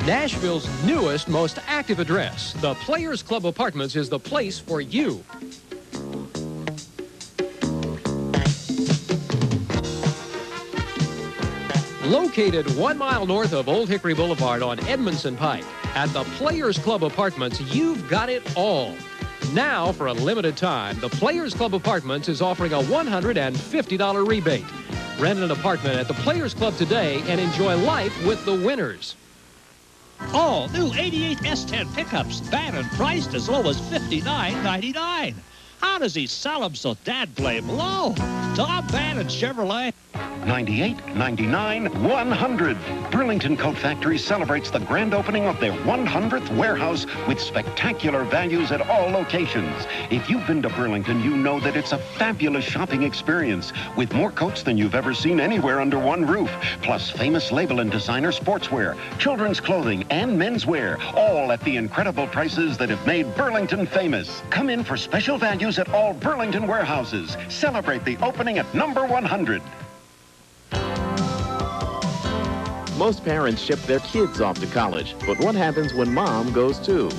Nashville's newest, most active address, the Players Club Apartments, is the place for you. Located 1 mile north of Old Hickory Boulevard on Edmondson Pike, at the Players Club Apartments, you've got it all. Now, for a limited time, the Players Club Apartments is offering a $150 rebate. Rent an apartment at the Players Club today and enjoy life with the winners. All new 88 S10 pickups, bad and priced as low as $59.99. How does he sell them so Dad blame low? Tom Bannon Chevrolet. 98, 99, 100. Burlington Coat Factory celebrates the grand opening of their 100th warehouse with spectacular values at all locations. If you've been to Burlington, you know that it's a fabulous shopping experience with more coats than you've ever seen anywhere under one roof, plus famous label and designer sportswear, children's clothing, and menswear, all at the incredible prices that have made Burlington famous. Come in for special values at all Burlington warehouses. Celebrate the opening at number 100. Most parents ship their kids off to college, but what happens when mom goes too?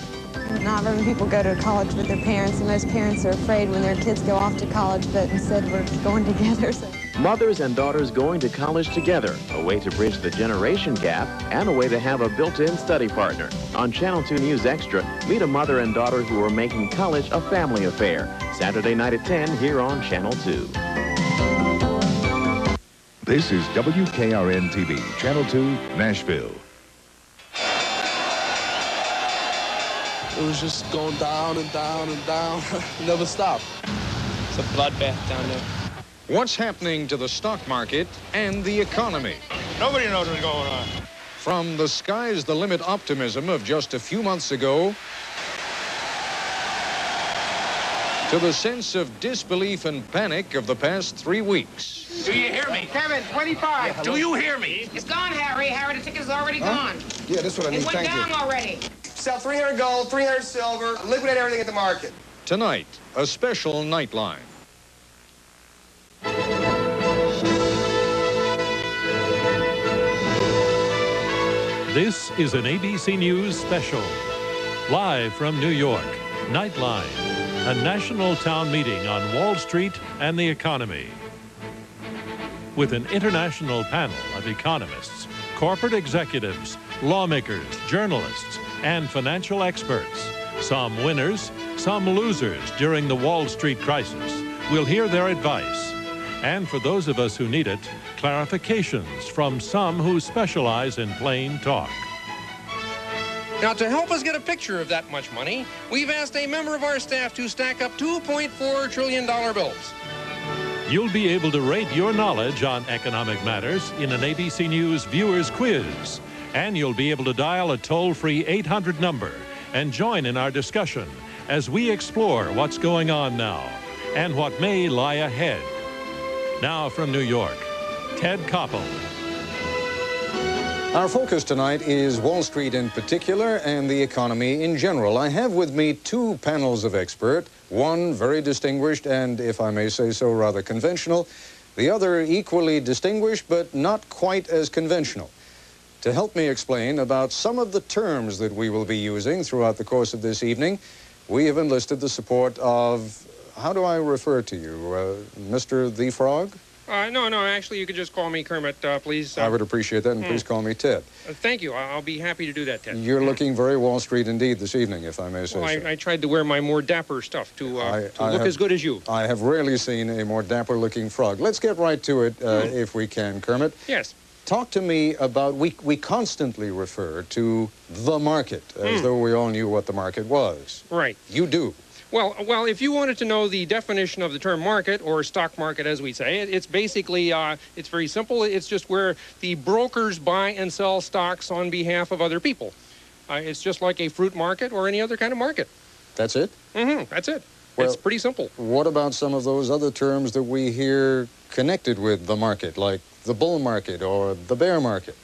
Not very many people go to college with their parents, and most parents are afraid when their kids go off to college, but instead we're going together. So. Mothers and daughters going to college together, a way to bridge the generation gap and a way to have a built-in study partner. On Channel 2 News Extra, meet a mother and daughter who are making college a family affair. Saturday night at 10 here on Channel 2. This is WKRN-TV, Channel 2, Nashville. It was just going down and down and down. Never stopped. It's a bloodbath down there. What's happening to the stock market and the economy? Nobody knows what's going on. From the sky's the limit optimism of just a few months ago to the sense of disbelief and panic of the past 3 weeks. Do you hear me? Kevin, 25. Yeah, do you hear me? It's gone, Harry. Harry, the ticket's already gone. Yeah, that's what I need. It went down already. Sell 300 gold, 300 silver, liquidate everything at the market. Tonight, a special Nightline. This is an ABC News special. Live from New York, Nightline, a national town meeting on Wall Street and the economy. With an international panel of economists, corporate executives, lawmakers, journalists, and financial experts. Some winners, some losers during the Wall Street crisis. We'll hear their advice. And for those of us who need it, clarifications from some who specialize in plain talk. Now, to help us get a picture of that much money, we've asked a member of our staff to stack up $2.4 trillion bills. You'll be able to rate your knowledge on economic matters in an ABC News Viewers Quiz. And you'll be able to dial a toll-free 800 number and join in our discussion as we explore what's going on now and what may lie ahead. Now from New York, Ted Koppel. Our focus tonight is Wall Street in particular and the economy in general. I have with me two panels of experts, one very distinguished and, if I may say so, rather conventional, the other equally distinguished but not quite as conventional. To help me explain about some of the terms that we will be using throughout the course of this evening, we have enlisted the support of, how do I refer to you, Mr. The Frog? No, actually, you could just call me Kermit, please. I would appreciate that, and please call me Ted. Thank you. I'll be happy to do that, Ted. You're looking very Wall Street indeed this evening, if I may say so. I tried to wear my more dapper stuff to look as good as you. I have rarely seen a more dapper-looking frog. Let's get right to it, if we can, Kermit. Yes. Talk to me about, we constantly refer to the market, as though we all knew what the market was. Right. You do. Well, if you wanted to know the definition of the term market, or stock market as we say, it's basically, it's very simple. It's just where the brokers buy and sell stocks on behalf of other people. It's just like a fruit market or any other kind of market. That's it? That's it. Well, it's pretty simple. What about some of those other terms that we hear connected with the market, like the bull market or the bear market?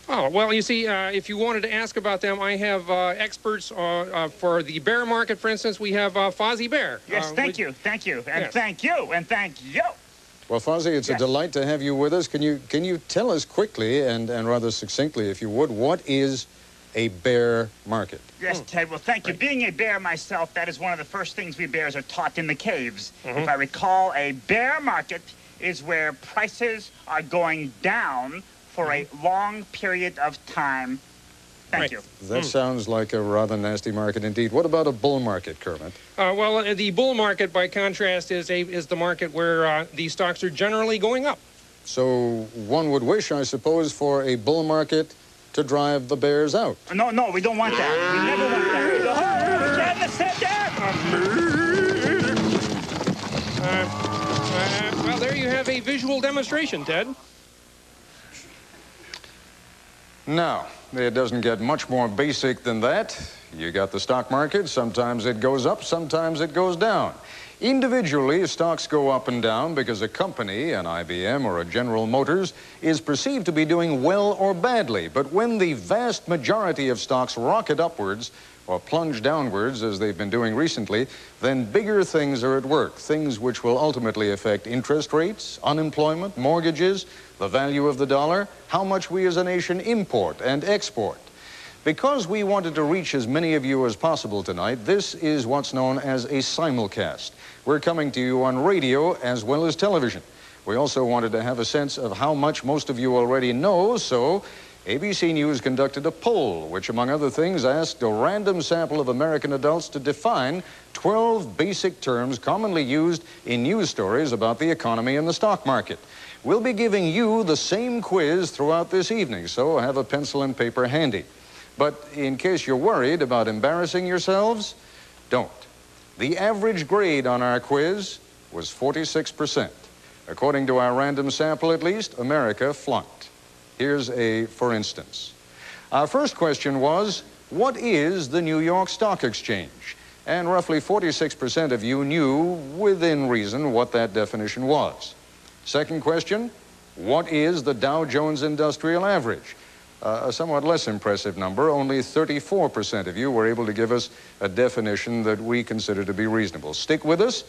Oh, well, you see, if you wanted to ask about them, I have experts for the bear market, for instance. We have Fozzie Bear. Yes, thank you, and thank you, and thank you. Well, Fozzie, it's a delight to have you with us. Can you tell us quickly and rather succinctly, if you would, what is a bear market? Yes, Ted. Well, thank you. Being a bear myself, that is one of the first things we bears are taught in the caves. If I recall, a bear market is where prices are going down for a long period of time. Thank you. That sounds like a rather nasty market indeed. What about a bull market, Kermit? Well, the bull market, by contrast, is the market where the stocks are generally going up. So one would wish, I suppose, for a bull market to drive the bears out. No, we don't want that. We never want that. Well, there you have a visual demonstration, Ted. Now, it doesn't get much more basic than that. You got the stock market. Sometimes it goes up, sometimes it goes down. Individually, stocks go up and down because a company, an IBM or a General Motors, is perceived to be doing well or badly. But when the vast majority of stocks rocket upwards or plunge downwards, as they've been doing recently, then bigger things are at work, things which will ultimately affect interest rates, unemployment, mortgages, the value of the dollar, how much we as a nation import and export. Because we wanted to reach as many of you as possible tonight, this is what's known as a simulcast. We're coming to you on radio as well as television. We also wanted to have a sense of how much most of you already know, so ABC News conducted a poll, which, among other things, asked a random sample of American adults to define 12 basic terms commonly used in news stories about the economy and the stock market. We'll be giving you the same quiz throughout this evening, so have a pencil and paper handy. But in case you're worried about embarrassing yourselves, don't. The average grade on our quiz was 46%. According to our random sample, at least, America flunked. Here's a for instance. Our first question was, what is the New York Stock Exchange? And roughly 46% of you knew, within reason, what that definition was. Second question, what is the Dow Jones Industrial Average? A somewhat less impressive number. Only 34% of you were able to give us a definition that we consider to be reasonable. Stick with us,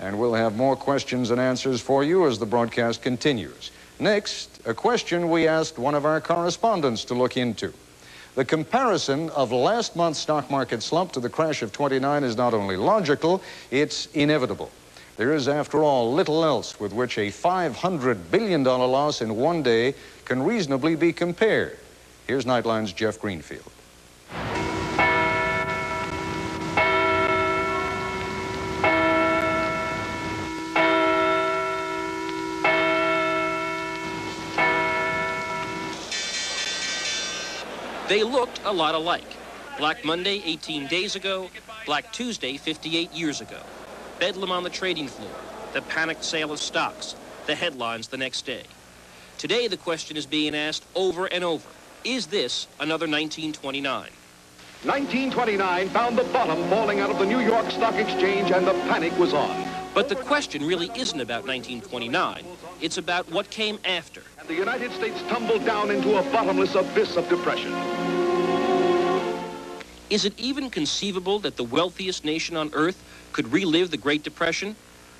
and we'll have more questions and answers for you as the broadcast continues. Next, a question we asked one of our correspondents to look into. The comparison of last month's stock market slump to the crash of '29 is not only logical, it's inevitable. There is, after all, little else with which a $500 billion loss in one day can reasonably be compared. Here's Nightline's Jeff Greenfield. They looked a lot alike. Black Monday 18 days ago, Black Tuesday 58 years ago. Bedlam on the trading floor, the panicked sale of stocks, the headlines the next day. Today the question is being asked over and over. Is this another 1929? 1929 found the bottom falling out of the New York Stock Exchange, and the panic was on. But the question really isn't about 1929. It's about what came after. And the United States tumbled down into a bottomless abyss of depression. Is it even conceivable that the wealthiest nation on earth could relive the Great Depression?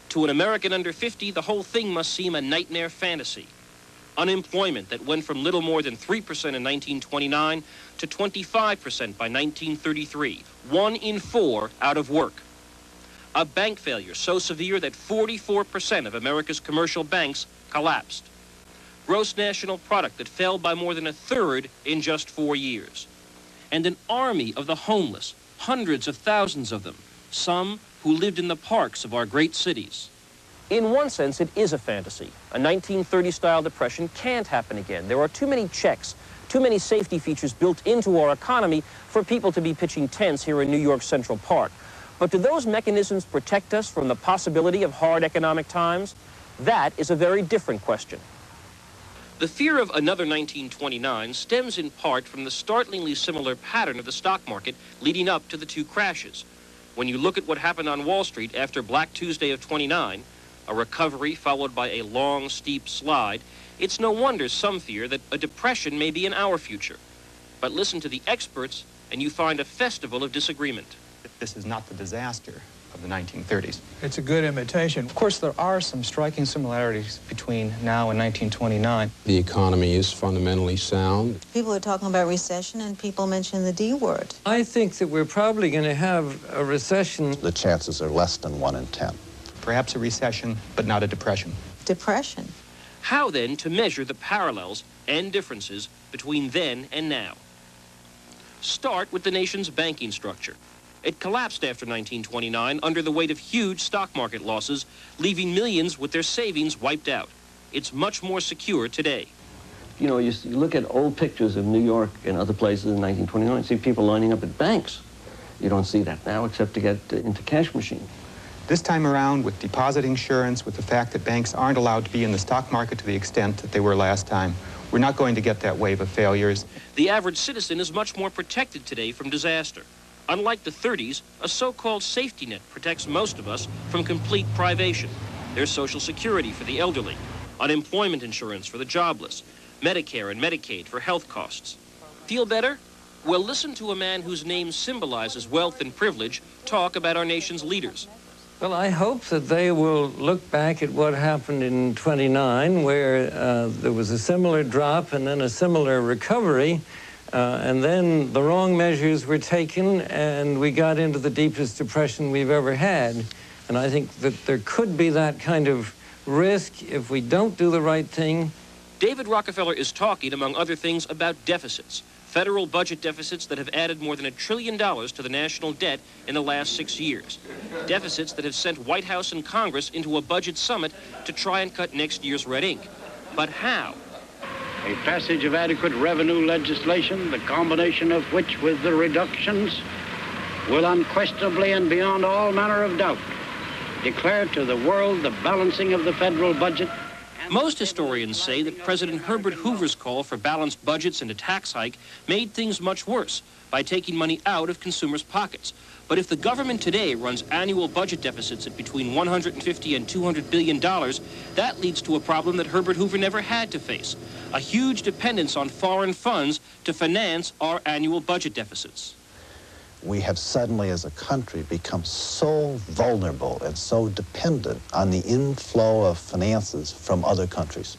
To an American under 50, the whole thing must seem a nightmare fantasy. Unemployment that went from little more than 3% in 1929 to 25% by 1933. 1 in 4 out of work. A bank failure so severe that 44% of America's commercial banks collapsed. Gross national product that fell by more than 1/3 in just 4 years. And an army of the homeless, hundreds of thousands of them, some who lived in the parks of our great cities. In one sense, it is a fantasy. A 1930-style depression can't happen again. There are too many checks, too many safety features built into our economy for people to be pitching tents here in New York's Central Park. But do those mechanisms protect us from the possibility of hard economic times? That is a very different question. The fear of another 1929 stems in part from the startlingly similar pattern of the stock market leading up to the two crashes. When you look at what happened on Wall Street after Black Tuesday of '29, a recovery followed by a long, steep slide, it's no wonder some fear that a depression may be in our future. But listen to the experts, and you find a festival of disagreement. This is not the disaster of of the 1930s. It's a good imitation. Of course, there are some striking similarities between now and 1929. The economy is fundamentally sound. People are talking about recession, and people mention the D word. I think that we're probably going to have a recession. The chances are less than 1 in 10. Perhaps a recession, but not a depression. Depression. How, then, to measure the parallels and differences between then and now? Start with the nation's banking structure. It collapsed after 1929 under the weight of huge stock market losses, leaving millions with their savings wiped out. It's much more secure today. You know, you look at old pictures of New York and other places in 1929, see people lining up at banks. You don't see that now except to get into cash machine. This time around, with deposit insurance, with the fact that banks aren't allowed to be in the stock market to the extent that they were last time, we're not going to get that wave of failures. The average citizen is much more protected today from disaster. Unlike the 30s, a so-called safety net protects most of us from complete privation. There's Social Security for the elderly, unemployment insurance for the jobless, Medicare and Medicaid for health costs. Feel better? Well, listen to a man whose name symbolizes wealth and privilege talk about our nation's leaders. Well, I hope that they will look back at what happened in '29, where there was a similar drop and then a similar recovery, and then the wrong measures were taken, and we got into the deepest depression we've ever had. And I think that there could be that kind of risk if we don't do the right thing. David Rockefeller is talking, among other things, about deficits. Federal budget deficits that have added more than $1 trillion to the national debt in the last 6 years. Deficits that have sent White House and Congress into a budget summit to try and cut next year's red ink. But how? A passage of adequate revenue legislation, the combination of which with the reductions will unquestionably and beyond all manner of doubt declare to the world the balancing of the federal budget. Most historians say that President Herbert Hoover's call for balanced budgets and a tax hike made things much worse by taking money out of consumers' pockets. But if the government today runs annual budget deficits at between $150 and $200 billion, that leads to a problem that Herbert Hoover never had to face, a huge dependence on foreign funds to finance our annual budget deficits. We have suddenly, as a country, become so vulnerable and so dependent on the inflow of finances from other countries.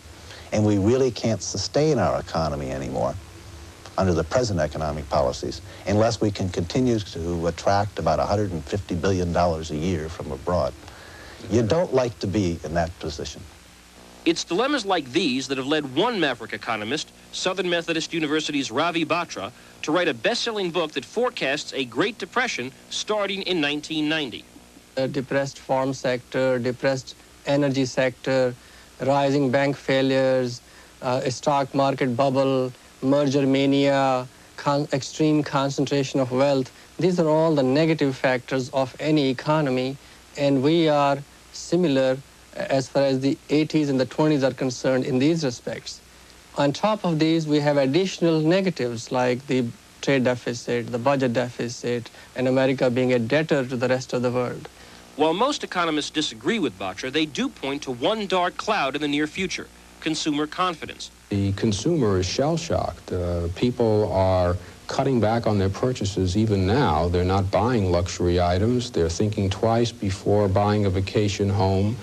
And we really can't sustain our economy anymore under the present economic policies unless we can continue to attract about $150 billion a year from abroad. You don't like to be in that position. It's dilemmas like these that have led one maverick economist, Southern Methodist University's Ravi Batra, to write a best-selling book that forecasts a Great Depression starting in 1990. A depressed farm sector, depressed energy sector, rising bank failures, a stock market bubble, merger mania, extreme concentration of wealth. These are all the negative factors of any economy, and we are similar as far as the 80s and the 20s are concerned in these respects. On top of these, we have additional negatives like the trade deficit, the budget deficit, and America being a debtor to the rest of the world. While most economists disagree with Batra, they do point to one dark cloud in the near future: consumer confidence. The consumer is shell-shocked. People are cutting back on their purchases even now. They're not buying luxury items. They're thinking twice before buying a vacation home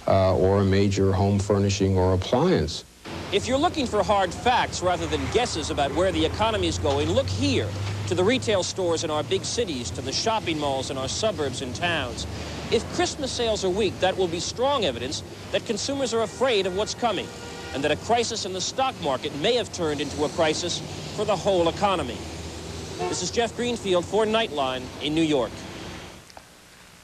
or a major home furnishing or appliance. If you're looking for hard facts rather than guesses about where the economy is going, look here, to the retail stores in our big cities, to the shopping malls in our suburbs and towns. If Christmas sales are weak, that will be strong evidence that consumers are afraid of what's coming, and that a crisis in the stock market may have turned into a crisis for the whole economy. This is Jeff Greenfield for Nightline in New York.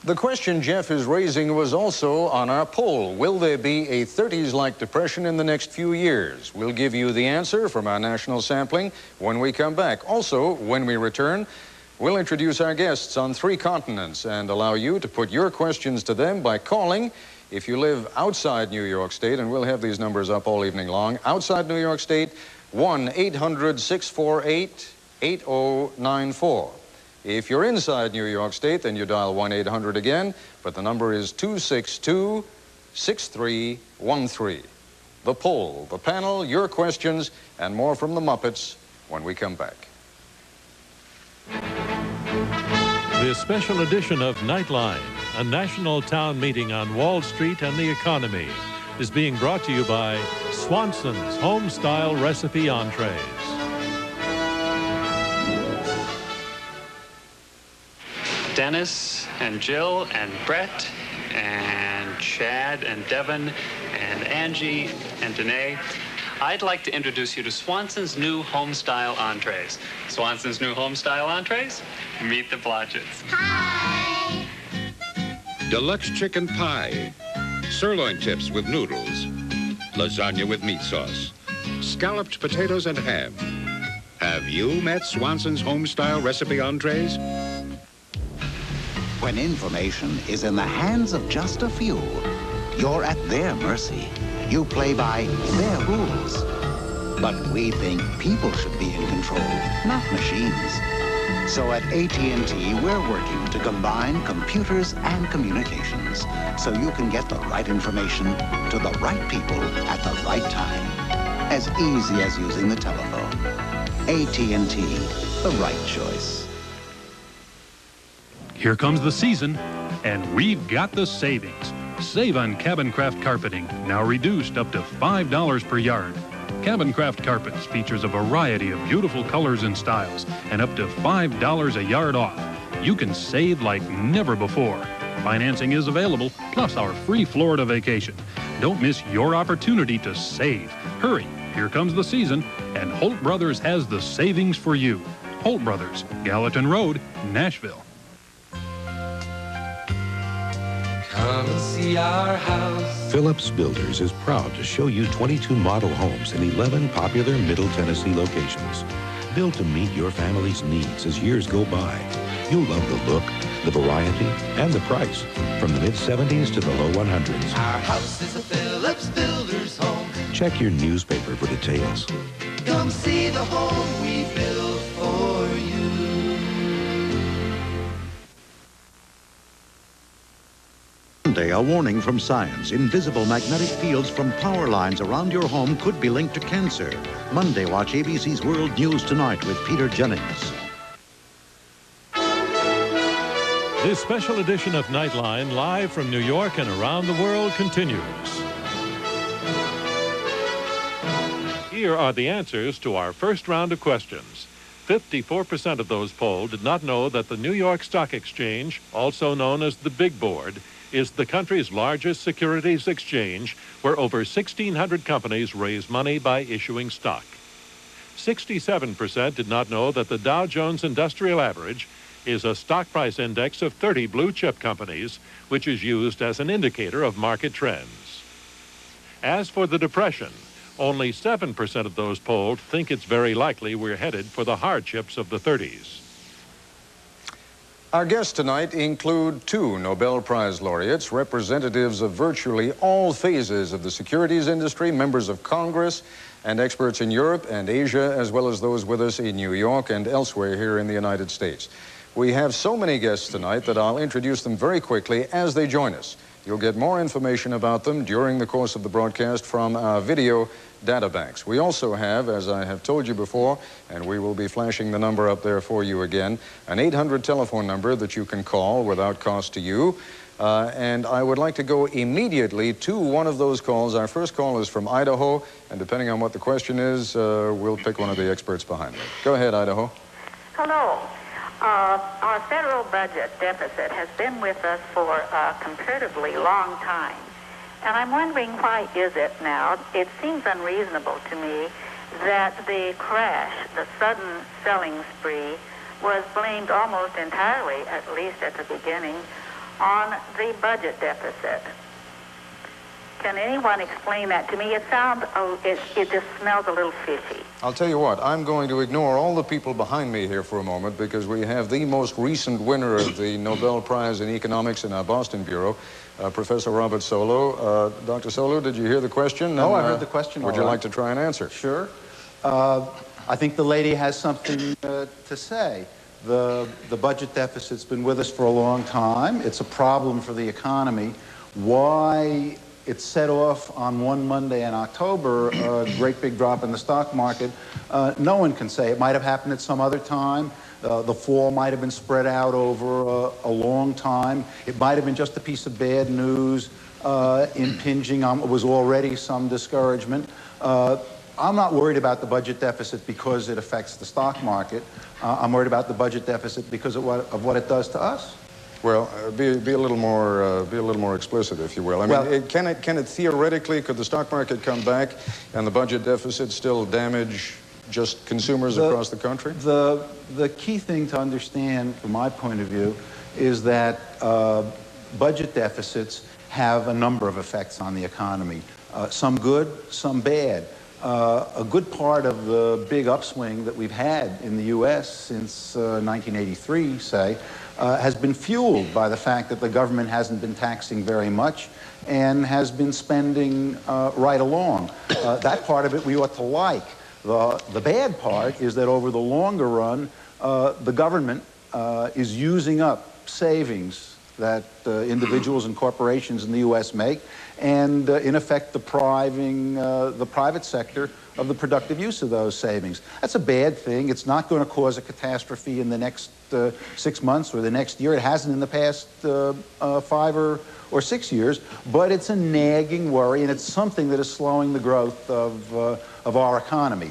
The question Jeff is raising was also on our poll. Will there be a 30s-like depression in the next few years? We'll give you the answer from our national sampling when we come back. Also, when we return, we'll introduce our guests on 3 continents and allow you to put your questions to them by calling if you live outside New York State, and we'll have these numbers up all evening long. Outside New York State, 1-800-648-8094. If you're inside New York State, then you dial 1-800 again, but the number is 262-6313. The poll, the panel, your questions, and more from the Muppets when we come back. This special edition of Nightline, a national town meeting on Wall Street and the economy, is being brought to you by Swanson's Home-Style Recipe Entrees. Dennis and Jill and Brett and Chad and Devin and Angie and Danae, I'd like to introduce you to Swanson's new home-style entrees. Swanson's new home-style entrees? Meet the Blodgetts. Hi! Deluxe chicken pie, sirloin tips with noodles, lasagna with meat sauce, scalloped potatoes and ham. Have you met Swanson's home-style recipe entrees? When information is in the hands of just a few, you're at their mercy. You play by their rules. But we think people should be in control, not machines. So at AT&T, we're working to combine computers and communications so you can get the right information to the right people at the right time. As easy as using the telephone. AT&T, the right choice. Here comes the season, and we've got the savings. Save on Cabin Craft carpeting, now reduced up to $5 per yard. Cabin Craft Carpets features a variety of beautiful colors and styles, and up to $5 a yard off. You can save like never before. Financing is available, plus our free Florida vacation. Don't miss your opportunity to save. Hurry, here comes the season, and Holt Brothers has the savings for you. Holt Brothers, Gallatin Road, Nashville. Come and see our house. Phillips Builders is proud to show you 22 model homes in 11 popular Middle Tennessee locations. Built to meet your family's needs as years go by. You'll love the look, the variety, and the price. From the mid-70s to the low 100s. Our house is a Phillips Builders home. Check your newspaper for details. Come see the home we built for you. Monday, a warning from science. Invisible magnetic fields from power lines around your home could be linked to cancer. Monday, watch ABC's World News Tonight with Peter Jennings. This special edition of Nightline, live from New York and around the world, continues. Here are the answers to our first round of questions. 54% of those polled did not know that the New York Stock Exchange, also known as the Big Board, is the country's largest securities exchange where over 1,600 companies raise money by issuing stock. 67% did not know that the Dow Jones Industrial Average is a stock price index of 30 blue chip companies, which is used as an indicator of market trends. As for the Depression, only 7% of those polled think it's very likely we're headed for the hardships of the 30s. Our guests tonight include two Nobel Prize laureates, representatives of virtually all phases of the securities industry, members of Congress, and experts in Europe and Asia, as well as those with us in New York and elsewhere here in the United States. We have so many guests tonight that I'll introduce them very quickly as they join us. You'll get more information about them during the course of the broadcast from our video databanks. We also have, as I have told you before, and we will be flashing the number up there for you again, an 800 telephone number that you can call without cost to you. And I would like to go immediately to one of those calls. Our first call is from Idaho, and depending on what the question is, we'll pick one of the experts behind me. Go ahead, Idaho. Hello. Our federal budget deficit has been with us for a comparatively long time. And I'm wondering, why is it now? It seems unreasonable to me that the crash, the sudden selling spree, was blamed almost entirely, at least at the beginning, on the budget deficit. Can anyone explain that to me? It sounds, it just smells a little fishy. I'll tell you what, I'm going to ignore all the people behind me here for a moment because we have the most recent winner of the Nobel Prize in Economics in our Boston Bureau, Professor Robert Solow. Dr. Solow, did you hear the question? Oh, I heard the question. Would you like to try and answer? Sure. I think the lady has something to say. The budget deficit's been with us for a long time. It's a problem for the economy. Why it set off on one Monday in October, a great big drop in the stock market. No one can say. It might have happened at some other time. The fall might have been spread out over a long time. It might have been just a piece of bad news impinging on what was already some discouragement. I'm not worried about the budget deficit because it affects the stock market. I'm worried about the budget deficit because of what it does to us. Well, be a little more explicit, if you will. I mean, can it theoretically, could the stock market come back and the budget deficit still damage just consumers across the country? The key thing to understand, from my point of view, is that budget deficits have a number of effects on the economy. Some good, some bad. A good part of the big upswing that we've had in the U.S. since 1983, say, has been fueled by the fact that the government hasn't been taxing very much and has been spending right along. That part of it we ought to like. The bad part is that over the longer run, the government is using up savings that individuals and corporations in the U.S. make, and in effect depriving the private sector of the productive use of those savings. That's a bad thing. It's not going to cause a catastrophe in the next 6 months or the next year. It hasn't in the past 5 or 6 years, but it's a nagging worry, and it's something that is slowing the growth of our economy.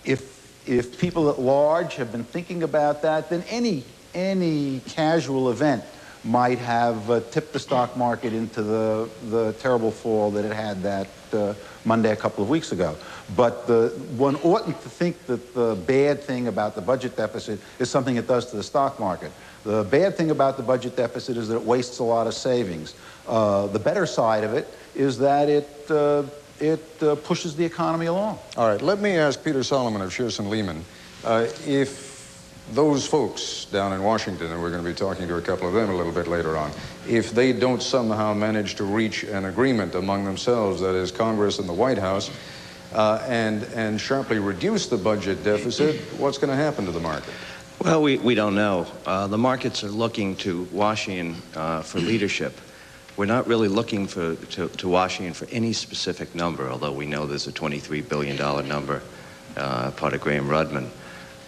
If people at large have been thinking about that, then any casual event might have tipped the stock market into the terrible fall that it had that Monday a couple of weeks ago. But one oughtn't to think that the bad thing about the budget deficit is something it does to the stock market. The bad thing about the budget deficit is that it wastes a lot of savings. The better side of it is that it pushes the economy along. All right, let me ask Peter Solomon of Shearson Lehman, if those folks down in Washington, and we're going to be talking to a couple of them a little bit later on, if they don't somehow manage to reach an agreement among themselves, that is Congress and the White House, and sharply reduce the budget deficit, what's going to happen to the market? Well, we don't know. The markets are looking to Washington for leadership. We're not really looking to Washington for any specific number, although we know there's a $23 billion number, part of Graham Rudman.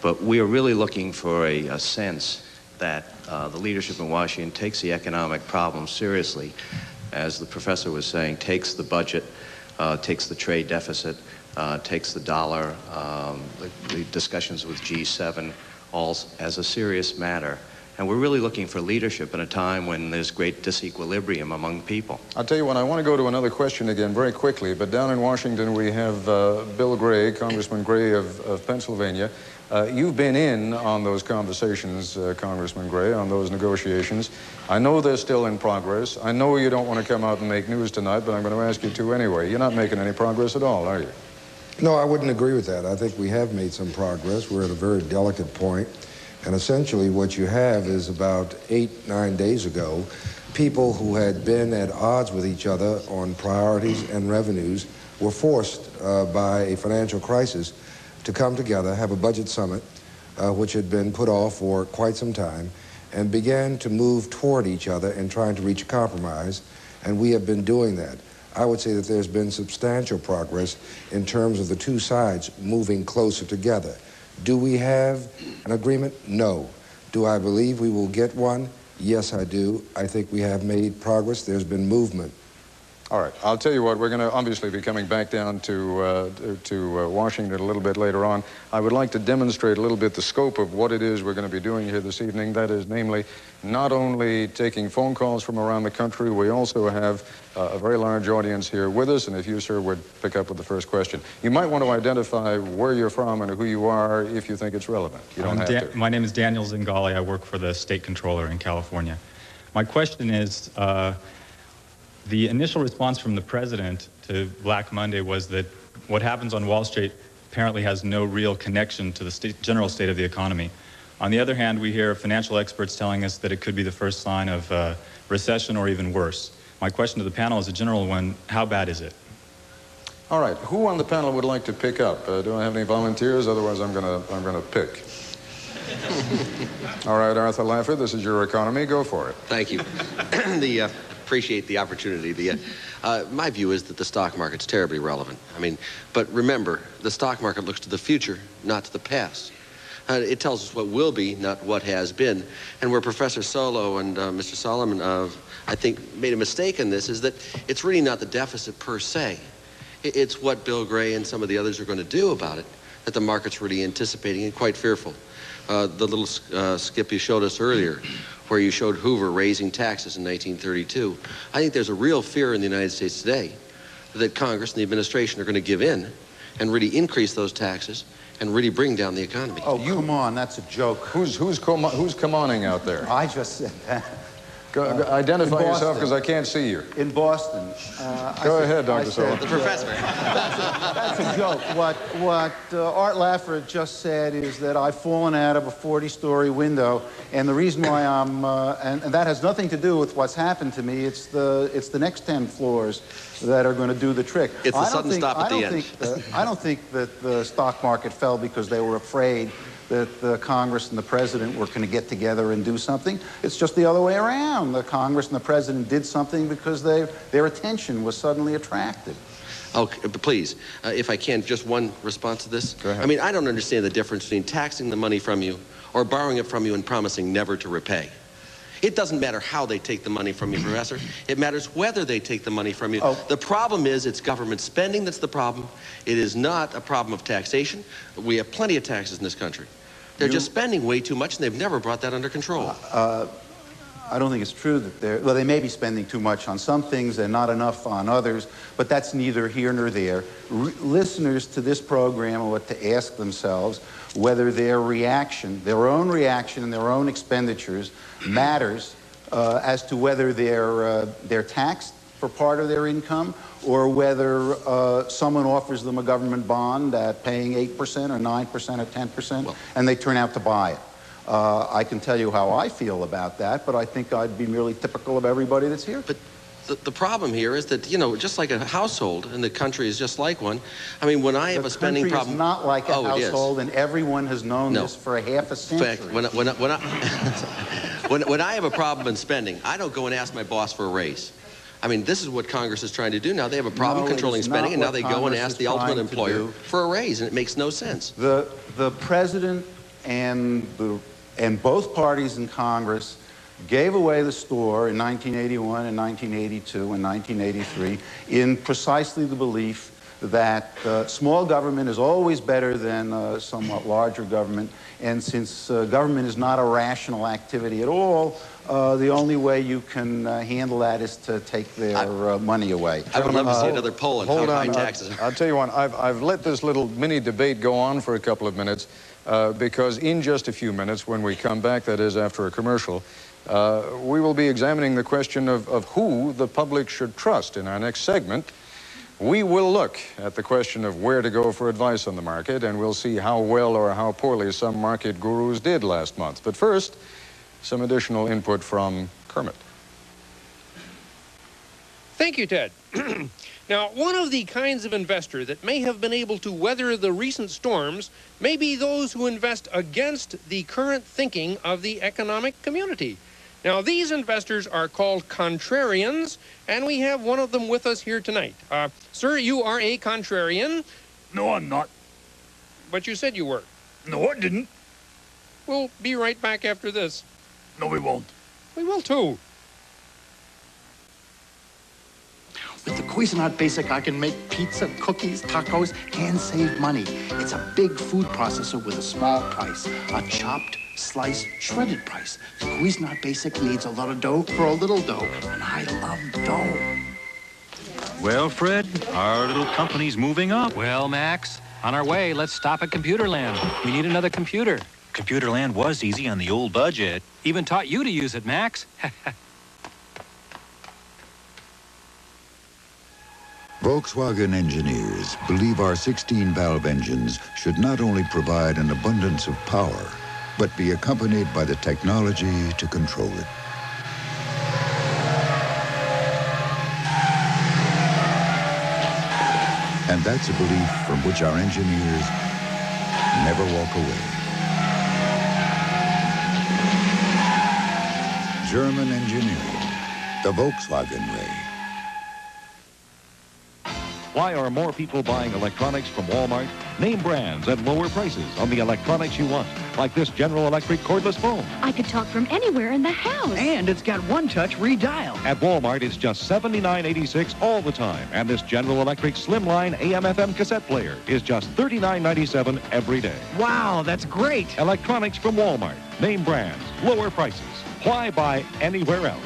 But we are really looking for a sense that the leadership in Washington takes the economic problem seriously, as the professor was saying, takes the budget, takes the trade deficit, takes the dollar, the discussions with G7, all as a serious matter. And we're really looking for leadership in a time when there's great disequilibrium among people. I'll tell you what, I want to go to another question again very quickly, but down in Washington we have Bill Gray, Congressman Gray of Pennsylvania. You've been in on those conversations, Congressman Gray, on those negotiations. I know they're still in progress. I know you don't want to come out and make news tonight, but I'm going to ask you to anyway. You're not making any progress at all, are you? No, I wouldn't agree with that. I think we have made some progress. We're at a very delicate point. And essentially what you have is about 8-9 days ago, people who had been at odds with each other on priorities and revenues were forced by a financial crisis to come together, have a budget summit, which had been put off for quite some time, and began to move toward each other and trying to reach a compromise, and we have been doing that. I would say that there's been substantial progress in terms of the two sides moving closer together. Do we have an agreement? No. Do I believe we will get one? Yes, I do. I think we have made progress. There's been movement. All right, I'll tell you what, we're going to obviously be coming back down to Washington a little bit later on. I would like to demonstrate a little bit the scope of what it is we're going to be doing here this evening. That is, namely, not only taking phone calls from around the country, we also have a very large audience here with us, and if you, sir, would pick up with the first question. You might want to identify where you're from and who you are if you think it's relevant. You don't have to. My name is Daniel Zingali. I work for the state controller in California. My question is, the initial response from the president to Black Monday was that what happens on Wall Street apparently has no real connection to the general state of the economy. On the other hand, we hear financial experts telling us that it could be the first sign of recession or even worse. My question to the panel is a general one. How bad is it? All right. Who on the panel would like to pick up? Do I have any volunteers? Otherwise, I'm gonna pick. All right, Arthur Laffer, this is your economy. Go for it. Thank you. appreciate the opportunity. My view is that the stock market's terribly relevant. I mean, but remember, the stock market looks to the future, not to the past. It tells us what will be, not what has been. And where Professor Solo and Mr. Solomon, I think, made a mistake in this is that it's really not the deficit per se. It's what Bill Gray and some of the others are going to do about it that the market's really anticipating and quite fearful. The little skip you showed us earlier, where you showed Hoover raising taxes in 1932. I think there's a real fear in the United States today that Congress and the administration are going to give in and really increase those taxes and really bring down the economy. Oh, come on, that's a joke. Who's come on out there? I just said that. Identify yourself, because I can't see you. In Boston. Go ahead, Dr. Sullivan. The professor. That's a joke. What Art Laffer just said is that I've fallen out of a 40-story window, and the reason why I'm, and that has nothing to do with what's happened to me. It's the next 10 floors that are going to do the trick. It's the sudden stop at the end. I don't think that the stock market fell because they were afraid that the Congress and the President were going to get together and do something. It's just the other way around. The Congress and the President did something because their attention was suddenly attracted. Okay, but please, if I can, just one response to this. Go ahead. I mean, I don't understand the difference between taxing the money from you or borrowing it from you and promising never to repay. It doesn't matter how they take the money from you, Professor. It matters whether they take the money from you. The problem is it's government spending that's the problem. It is not a problem of taxation. We have plenty of taxes in this country. They're just spending way too much, and they've never brought that under control. I don't think it's true that they may be spending too much on some things and not enough on others, but that's neither here nor there. Listeners to this program ought to ask themselves whether their own reaction and their own expenditures matters as to whether they're taxed for part of their income or whether someone offers them a government bond at paying 8% or 9% or 10%, and they turn out to buy it. I can tell you how I feel about that, but I think I'd be merely typical of everybody that's here. But the problem here is that, you know, just like a household, and the country is just like one. I mean, when I have a spending problem... The country is not like a household, and everyone has known this for a half a century. In fact, when I have a problem in spending, I don't go and ask my boss for a raise. I mean, this is what Congress is trying to do now. They have a problem controlling spending, and now they go and ask the ultimate employer for a raise, and it makes no sense. The President and both parties in Congress gave away the store in 1981 and 1982 and 1983 in precisely the belief that small government is always better than somewhat larger government, and since government is not a rational activity at all, the only way you can handle that is to take their money away. I would love to see another poll on how high taxes are. I'll tell you what, I've let this little mini debate go on for a couple of minutes because in just a few minutes, when we come back, that is after a commercial, we will be examining the question of who the public should trust. In our next segment, we will look at the question of where to go for advice on the market, and we'll see how well or how poorly some market gurus did last month. But first, some additional input from Kermit. Thank you, Ted. Now, one of the kinds of investor that may have been able to weather the recent storms may be those who invest against the current thinking of the economic community. Now, these investors are called contrarians, and we have one of them with us here tonight. Sir, you are a contrarian. No, I'm not. But you said you were. No, I didn't. We'll be right back after this. No, we won't. We will, too. With the Cuisinart Basic, I can make pizza, cookies, tacos, and save money. It's a big food processor with a small price. A chopped, sliced, shredded price. The Cuisinart Basic needs a lot of dough for a little dough, and I love dough. Well, Fred, our little company's moving up. Well, Max, on our way, let's stop at Computerland. We need another computer. Computerland was easy on the old budget. Even taught you to use it, Max. Volkswagen engineers believe our 16-valve engines should not only provide an abundance of power, but be accompanied by the technology to control it. And that's a belief from which our engineers never walk away. German engineering, The Volkswagen way. Why are more people buying electronics from Walmart? Name brands at lower prices on the electronics you want, like this General Electric cordless phone. I could talk from anywhere in the house. And it's got one-touch redial. At Walmart, it's just $79.86 all the time. And this General Electric Slimline AM/FM cassette player is just $39.97 every day. Wow, that's great. Electronics from Walmart. Name brands, lower prices. Why buy anywhere else?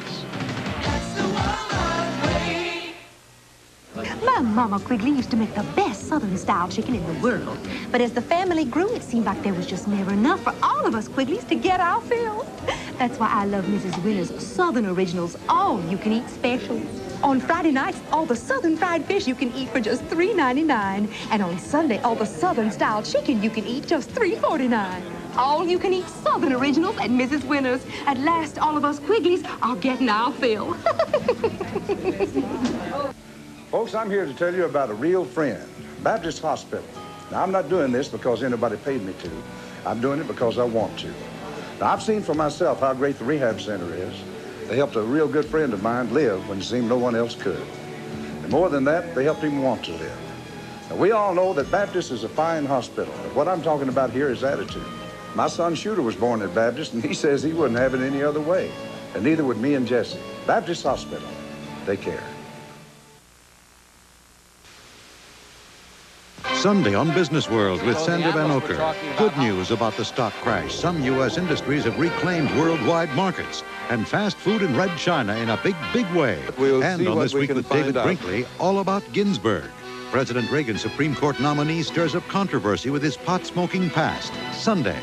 My Mama Quigley used to make the best Southern-style chicken in the world. But as the family grew, it seemed like there was just never enough for all of us Quigleys to get our fill. That's why I love Mrs. Winner's Southern Originals all-you-can-eat specials. On Friday nights, all the Southern fried fish you can eat for just $3.99. And on Sunday, all the Southern-style chicken you can eat just $3.49. All-you-can-eat Southern Originals at Mrs. Winner's. At last, all of us Quigleys are getting our fill. Folks, I'm here to tell you about a real friend, Baptist Hospital. Now, I'm not doing this because anybody paid me to. I'm doing it because I want to. Now, I've seen for myself how great the rehab center is. They helped a real good friend of mine live when it seemed no one else could. And more than that, they helped him want to live. Now, we all know that Baptist is a fine hospital, but what I'm talking about here is attitude. My son Shooter was born at Baptist, and he says he wouldn't have it any other way. And neither would me and Jesse. Baptist Hospital, they care. Sunday on Business World with Sandra Van Oker. Good news about the stock crash. Some U.S. industries have reclaimed worldwide markets. And fast food in Red China in a big, big way. And on This Week with David Brinkley, all about Ginsburg. President Reagan's Supreme Court nominee stirs up controversy with his pot-smoking past. Sunday.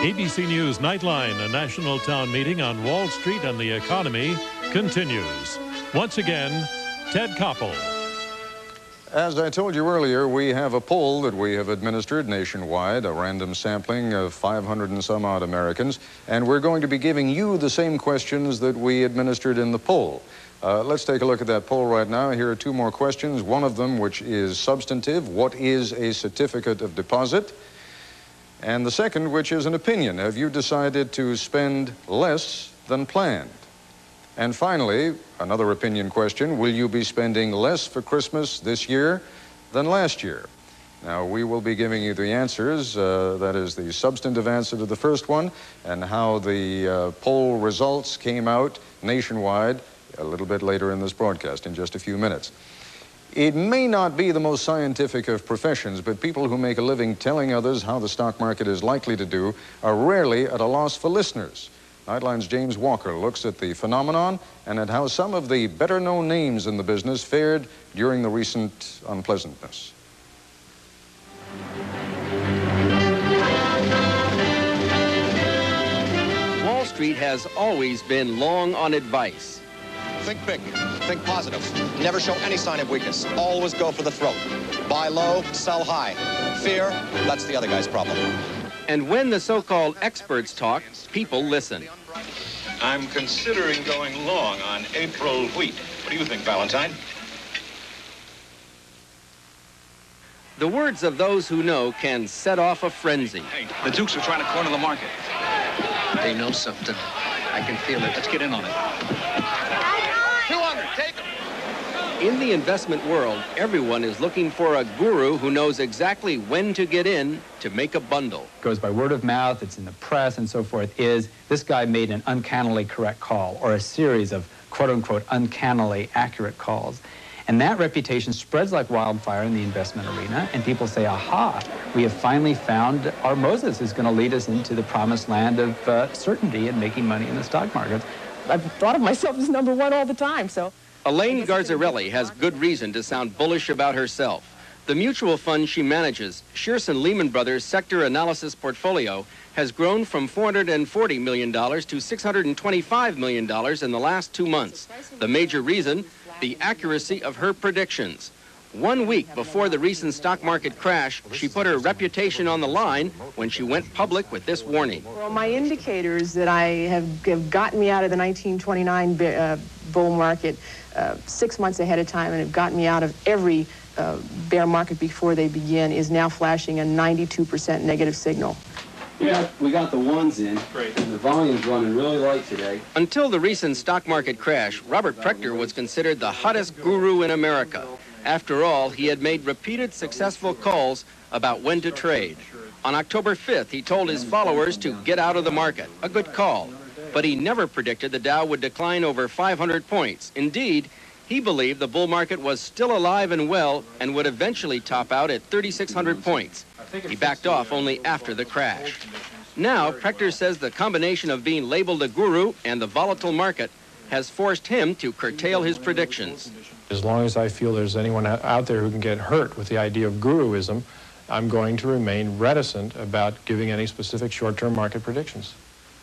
ABC News Nightline, a national town meeting on Wall Street and the economy, continues. Once again, Ted Koppel. As I told you earlier, we have a poll that we have administered nationwide, a random sampling of 500 and some odd Americans, and we're going to be giving you the same questions that we administered in the poll. Let's take a look at that poll right now. Here are two more questions, one of them which is substantive. What is a certificate of deposit? And the second, which is an opinion. Have you decided to spend less than planned? And finally, another opinion question, will you be spending less for Christmas this year than last year? Now, we will be giving you the answers, that is the substantive answer to the first one, and how the poll results came out nationwide a little bit later in this broadcast, in just a few minutes. It may not be the most scientific of professions, but people who make a living telling others how the stock market is likely to do are rarely at a loss for listeners. Nightline's James Walker looks at the phenomenon and at how some of the better-known names in the business fared during the recent unpleasantness. Wall Street has always been long on advice. Think big, think positive, never show any sign of weakness, always go for the throat. Buy low, sell high. Fear, that's the other guy's problem. And when the so-called experts talk, people listen. I'm considering going long on April wheat. What do you think, Valentine? The words of those who know can set off a frenzy. Hey, the Dukes are trying to corner the market. They know something. I can feel it. Let's get in on it. 200, take them. In the investment world, everyone is looking for a guru who knows exactly when to get in to make a bundle. Goes by word of mouth, it's in the press and so forth, is this guy made an uncannily correct call, or a series of quote-unquote uncannily accurate calls. And that reputation spreads like wildfire in the investment arena, and people say, aha, we have finally found our Moses who's going to lead us into the promised land of certainty and making money in the stock markets. I've thought of myself as number one all the time, so... Elaine Garzarelli has good reason to sound bullish about herself. The mutual fund she manages, Shearson Lehman Brothers Sector Analysis Portfolio, has grown from $440 million to $625 million in the last 2 months. The major reason, the accuracy of her predictions. 1 week before the recent stock market crash, she put her reputation on the line when she went public with this warning. Well, my indicators that have gotten me out of the 1929 bull market 6 months ahead of time and have gotten me out of every bear market before they begin is now flashing a 92% negative signal. We got the ones in. Great. And the volume's running really light today. Until the recent stock market crash, Robert Prechter was considered the hottest guru in America. After all, he had made repeated successful calls about when to trade. On October 5th, he told his followers to get out of the market. A good call. But he never predicted the Dow would decline over 500 points. Indeed, he believed the bull market was still alive and well and would eventually top out at 3,600 points. He backed off only after the crash. Now, Prechter says the combination of being labeled a guru and the volatile market has forced him to curtail his predictions. As long as I feel there's anyone out there who can get hurt with the idea of guruism, I'm going to remain reticent about giving any specific short-term market predictions.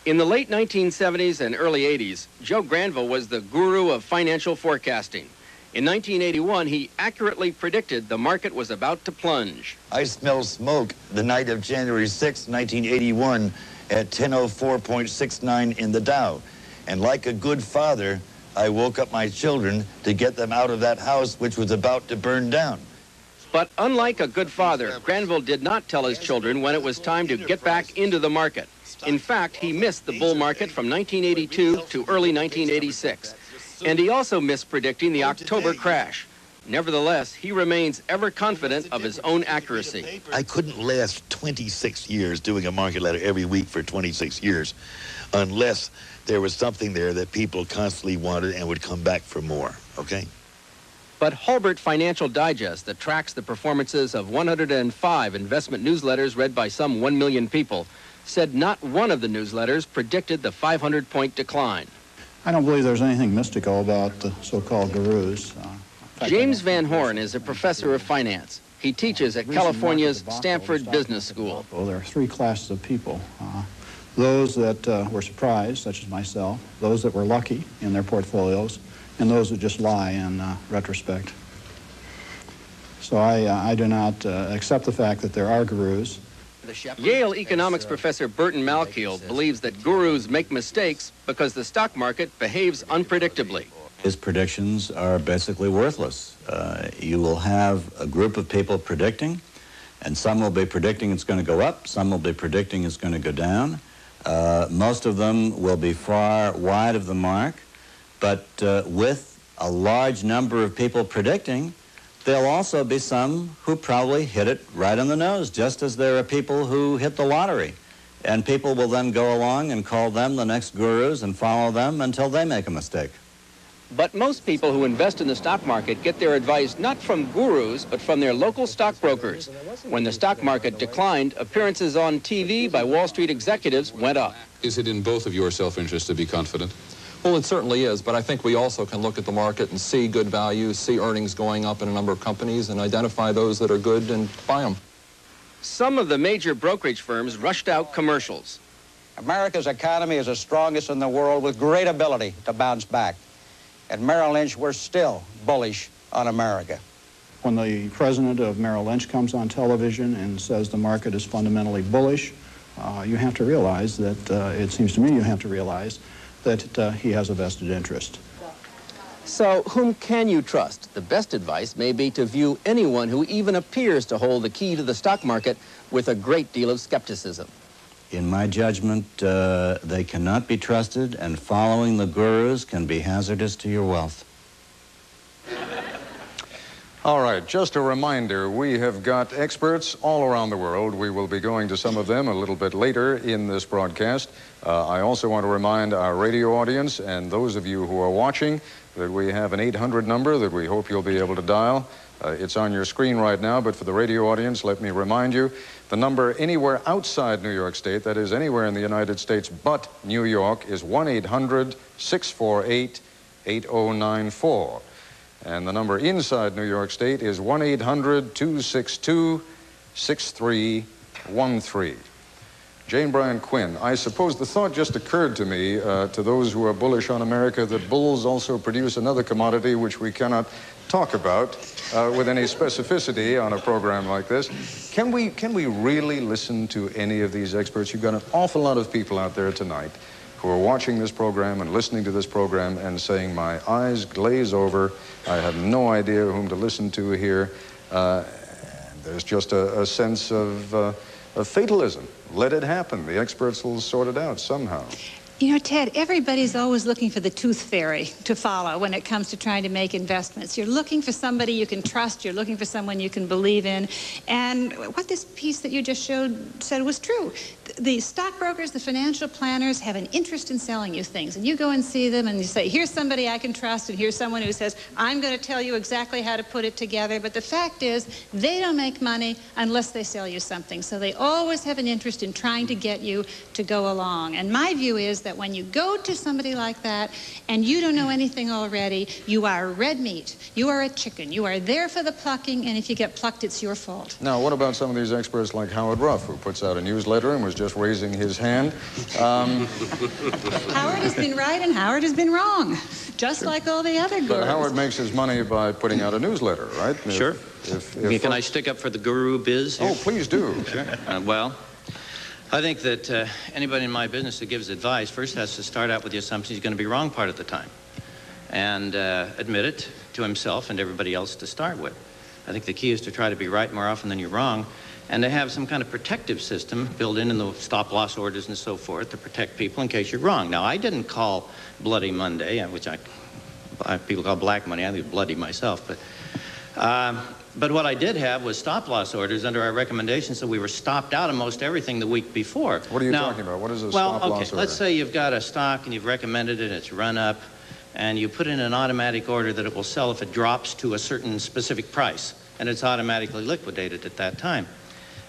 In the late 1970s and early 80s, Joe Granville was the guru of financial forecasting. In 1981, he accurately predicted the market was about to plunge. I smelled smoke the night of January 6, 1981 at 10:04.69 in the Dow. And like a good father, I woke up my children to get them out of that house which was about to burn down. But unlike a good father, Granville did not tell his children when it was time to get back into the market. In fact, he missed the bull market from 1982 to early 1986. And he also missed predicting the October crash. Nevertheless, he remains ever confident of his own accuracy. I couldn't last 26 years doing a market ladder every week for 26 years unless there was something there that people constantly wanted and would come back for more, okay? But Hulbert Financial Digest, that tracks the performances of 105 investment newsletters read by some 1 million people, said not one of the newsletters predicted the 500-point decline. I don't believe there's anything mystical about the so-called gurus. James Van Horn is a professor of finance. He teaches at California's Stanford Business School. Well, there are three classes of people. Those that were surprised, such as myself, those that were lucky in their portfolios, and those that just lie in retrospect. So I do not accept the fact that there are gurus. Yale economics professor Burton Malkiel believes that gurus make mistakes because the stock market behaves unpredictably. His predictions are basically worthless. You will have a group of people predicting, and some will be predicting it's going to go up, some will be predicting it's going to go down. Most of them will be far wide of the mark, but with a large number of people predicting, there'll also be some who probably hit it right on the nose, just as there are people who hit the lottery. And people will then go along and call them the next gurus and follow them until they make a mistake. But most people who invest in the stock market get their advice not from gurus, but from their local stockbrokers. When the stock market declined, appearances on TV by Wall Street executives went up. Is it in both of your self-interest to be confident? Well, it certainly is, but I think we also can look at the market and see good values, see earnings going up in a number of companies, and identify those that are good and buy them. Some of the major brokerage firms rushed out commercials. America's economy is the strongest in the world with great ability to bounce back. At Merrill Lynch, we're still bullish on America. When the president of Merrill Lynch comes on television and says the market is fundamentally bullish, you have to realize that, it seems to me you have to realize that he has a vested interest. So whom can you trust? The best advice may be to view anyone who even appears to hold the key to the stock market with a great deal of skepticism. In my judgment, they cannot be trusted, and following the gurus can be hazardous to your wealth. All right, just a reminder, we have got experts all around the world. We will be going to some of them a little bit later in this broadcast. I also want to remind our radio audience and those of you who are watching that we have an 800 number that we hope you'll be able to dial. It's on your screen right now, but for the radio audience, let me remind you, the number anywhere outside New York State, that is anywhere in the United States but New York, is 1-800-648-8094. And the number inside New York State is 1-800-262-6313. Jane Bryan Quinn, I suppose the thought just occurred to me, to those who are bullish on America, that bulls also produce another commodity which we cannot talk about with any specificity on a program like this. Can we really listen to any of these experts? You've got an awful lot of people out there tonight who are watching this program and listening to this program and saying, my eyes glaze over, I have no idea whom to listen to here. There's just a sense of fatalism. Let it happen. The experts will sort it out somehow. You know, Ted, everybody's always looking for the tooth fairy to follow when it comes to trying to make investments. You're looking for somebody you can trust. You're looking for someone you can believe in. And what this piece that you just said was true. The stockbrokers, the financial planners have an interest in selling you things. And you go and see them and you say, here's somebody I can trust, and here's someone who says, I'm going to tell you exactly how to put it together. But the fact is, they don't make money unless they sell you something. So they always have an interest in trying to get you to go along. And my view is that when you go to somebody like that and you don't know anything already, you are red meat. You are a chicken. You are there for the plucking, and if you get plucked, it's your fault. Now, what about some of these experts like Howard Ruff, who puts out a newsletter and was just raising his hand? Howard has been right and Howard has been wrong, just like all the other gurus. But Howard makes his money by putting out a newsletter, right? Sure. Can I stick up for the guru biz here? Oh, please do. Sure. Well, I think that anybody in my business that gives advice first has to start out with the assumption he's going to be wrong part of the time and admit it to himself and everybody else to start with. I think the key is to try to be right more often than you're wrong, and to have some kind of protective system built in the stop-loss orders and so forth to protect people in case you're wrong. Now, I didn't call Bloody Monday, which people call Black Monday. I think Bloody myself, but what I did have was stop-loss orders under our recommendations, so we were stopped out of most everything the week before. What are you talking about? What is a stop-loss order? Let's say you've got a stock and you've recommended it, it's run up, and you put in an automatic order that it will sell if it drops to a certain specific price, and it's automatically liquidated at that time.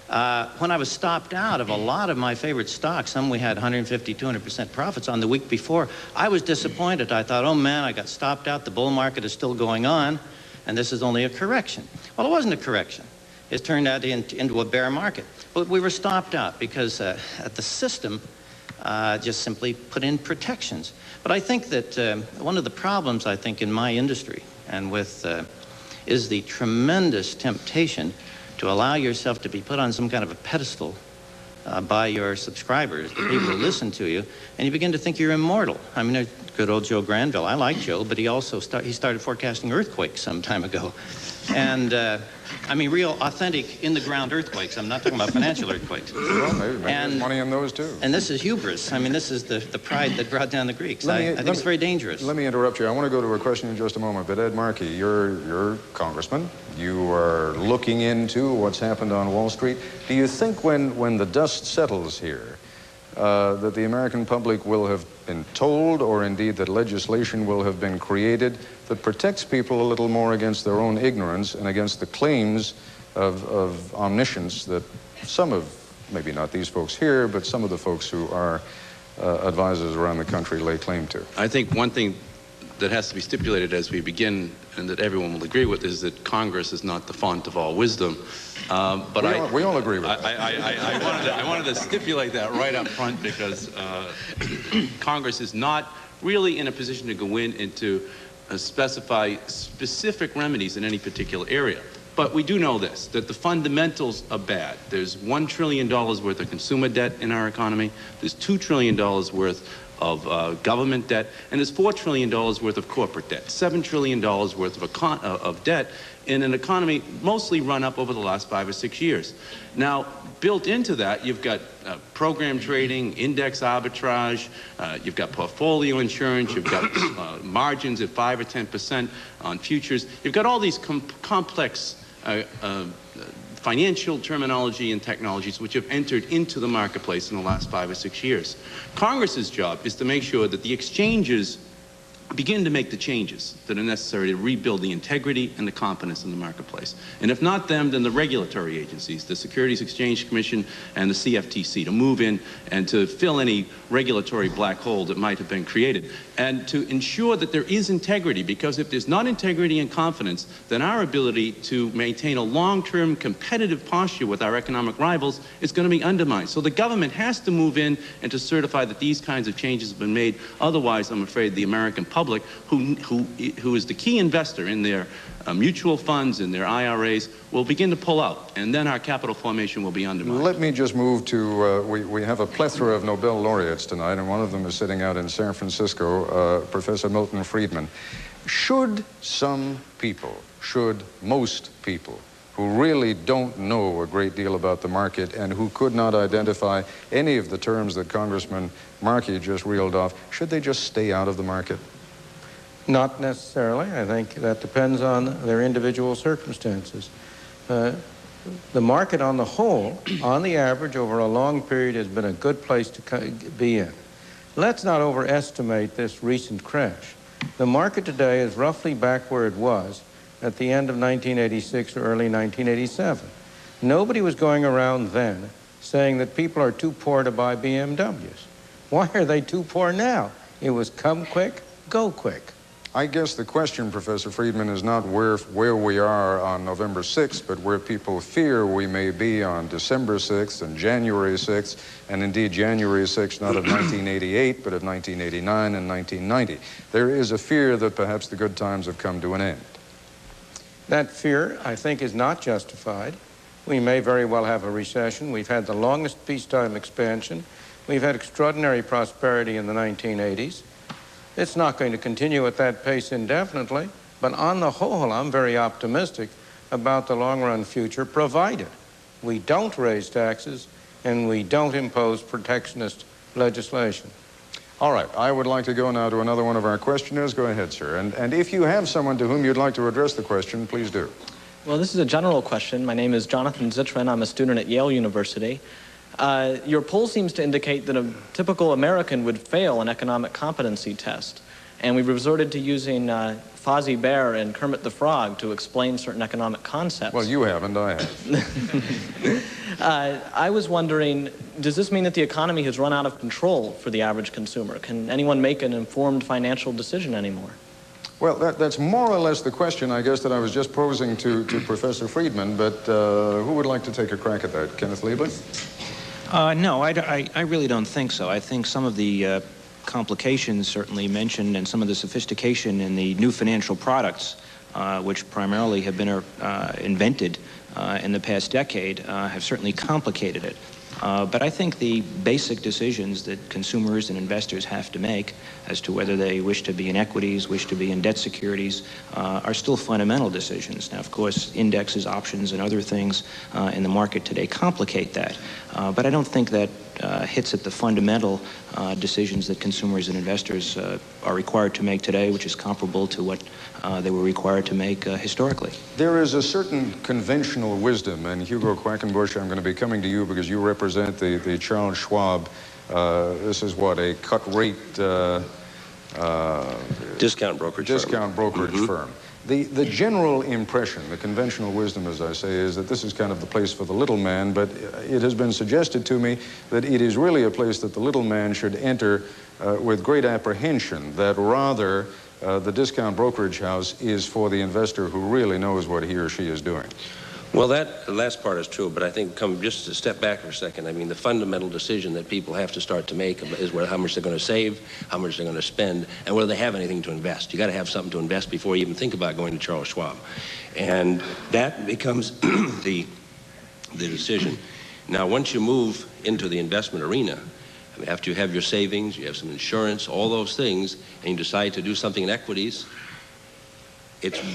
When I was stopped out of a lot of my favorite stocks, some we had 150, 200% profits on the week before, I was disappointed. I thought, oh man, I got stopped out, the bull market is still going on, and this is only a correction. Well, it wasn't a correction. It turned out into a bear market. But we were stopped out because the system just simply put in protections. But I think that one of the problems, I think, in my industry and with is the tremendous temptation to allow yourself to be put on some kind of a pedestal by your subscribers, the people who listen to you, and you begin to think you're immortal. I mean, there's good old Joe Granville. I like Joe, but he also started forecasting earthquakes some time ago. And, I mean, real, authentic, in-the-ground earthquakes. I'm not talking about financial earthquakes. Well, maybe there's money in those, too. And this is hubris. I mean, this is the pride that brought down the Greeks. I think it's very dangerous. Let me interrupt you. I want to go to a question in just a moment. But Ed Markey, you're congressman. You are looking into what's happened on Wall Street. Do you think when the dust settles here, that the American public will have been told, or indeed that legislation will have been created that protects people a little more against their own ignorance and against the claims of omniscience that some of, maybe not these folks here, but some of the folks who are advisors around the country lay claim to? I think one thing that has to be stipulated as we begin, and that everyone will agree with, is that Congress is not the font of all wisdom. But we all agree with that. I wanted to stipulate that right up front, because Congress is not really in a position to go in and to specify specific remedies in any particular area. But we do know this, that the fundamentals are bad. There's $1 trillion worth of consumer debt in our economy. There's $2 trillion worth of government debt, and there's $4 trillion worth of corporate debt, $7 trillion worth of debt in an economy mostly run up over the last 5 or 6 years. Now, built into that, you've got program trading, index arbitrage, you've got portfolio insurance, you've got margins at 5 or 10% on futures. You've got all these complex financial terminology and technologies which have entered into the marketplace in the last 5 or 6 years. Congress's job is to make sure that the exchanges begin to make the changes that are necessary to rebuild the integrity and the confidence in the marketplace. And if not them, then the regulatory agencies, the Securities Exchange Commission and the CFTC, to move in and to fill any regulatory black hole that might have been created, and to ensure that there is integrity, because if there's not integrity and confidence, then our ability to maintain a long-term competitive posture with our economic rivals is going to be undermined. So the government has to move in and to certify that these kinds of changes have been made. Otherwise, I'm afraid the American public, who is the key investor in their mutual funds and their IRAs, will begin to pull out, and then our capital formation will be undermined. Let me just move to, we have a plethora of Nobel laureates tonight, and one of them is sitting out in San Francisco, Professor Milton Friedman. Should some people, should most people who really don't know a great deal about the market and who could not identify any of the terms that Congressman Markey just reeled off, should they just stay out of the market? Not necessarily. I think that depends on their individual circumstances. The market on the whole, on the average, over a long period, has been a good place to be in. Let's not overestimate this recent crash. The market today is roughly back where it was at the end of 1986 or early 1987. Nobody was going around then saying that people are too poor to buy BMWs. Why are they too poor now? It was come quick, go quick. I guess the question, Professor Friedman, is not where we are on November 6th, but where people fear we may be on December 6th and January 6th, and indeed January 6th, not of 1988, but of 1989 and 1990. There is a fear that perhaps the good times have come to an end. That fear, I think, is not justified. We may very well have a recession. We've had the longest peacetime expansion. We've had extraordinary prosperity in the 1980s. It's not going to continue at that pace indefinitely, but on the whole, I'm very optimistic about the long-run future, provided we don't raise taxes and we don't impose protectionist legislation. All right, I would like to go now to another one of our questioners. Go ahead, sir. And if you have someone to whom you'd like to address the question, please do. Well, this is a general question. My name is Jonathan Zitrin. I'm a student at Yale University. Your poll seems to indicate that a typical American would fail an economic competency test. And we've resorted to using Fozzie Bear and Kermit the Frog to explain certain economic concepts. Well, you haven't, I have. I was wondering, does this mean that the economy has run out of control for the average consumer? Can anyone make an informed financial decision anymore? Well, that's more or less the question, I guess, that I was just posing to Professor Friedman, but who would like to take a crack at that? Kenneth Lieber? No, I really don't think so. I think some of the complications certainly mentioned and some of the sophistication in the new financial products, which primarily have been invented in the past decade, have certainly complicated it. But I think the basic decisions that consumers and investors have to make as to whether they wish to be in equities, wish to be in debt securities, are still fundamental decisions. Now, of course, indexes, options, and other things in the market today complicate that. But I don't think that hits at the fundamental decisions that consumers and investors are required to make today, which is comparable to what they were required to make historically. There is a certain conventional wisdom, and Hugo Quackenbush, I'm going to be coming to you because you represent the Charles Schwab. This is what, a cut rate discount brokerage firm. The general impression, the conventional wisdom, as I say, is that this is kind of the place for the little man, but it has been suggested to me that it is really a place that the little man should enter with great apprehension, that rather the discount brokerage house is for the investor who really knows what he or she is doing. Well, that last part is true, but I think come just to step back for a second. I mean, the fundamental decision that people have to start to make is how much they're going to save, how much they're going to spend, and whether they have anything to invest. You got to have something to invest before you even think about going to Charles Schwab, and that becomes the decision. Now, once you move into the investment arena, I mean, after you have your savings, you have some insurance, all those things, and you decide to do something in equities,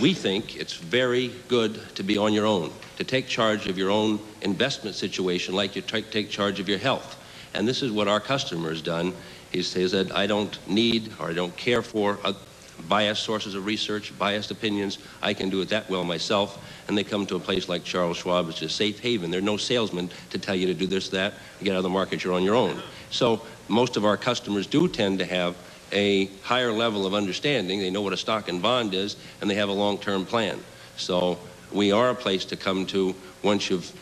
we think it's very good to be on your own, to take charge of your own investment situation like you take charge of your health. And this is what our customer has done. He says that I don't need or I don't care for biased sources of research, biased opinions. I can do it that well myself. And they come to a place like Charles Schwab, which is a safe haven. There are no salesmen to tell you to do this, that. You get out of the market, you're on your own. So most of our customers do tend to have a higher level of understanding. They know what a stock and bond is, and they have a long-term plan. So we are a place to come to once you've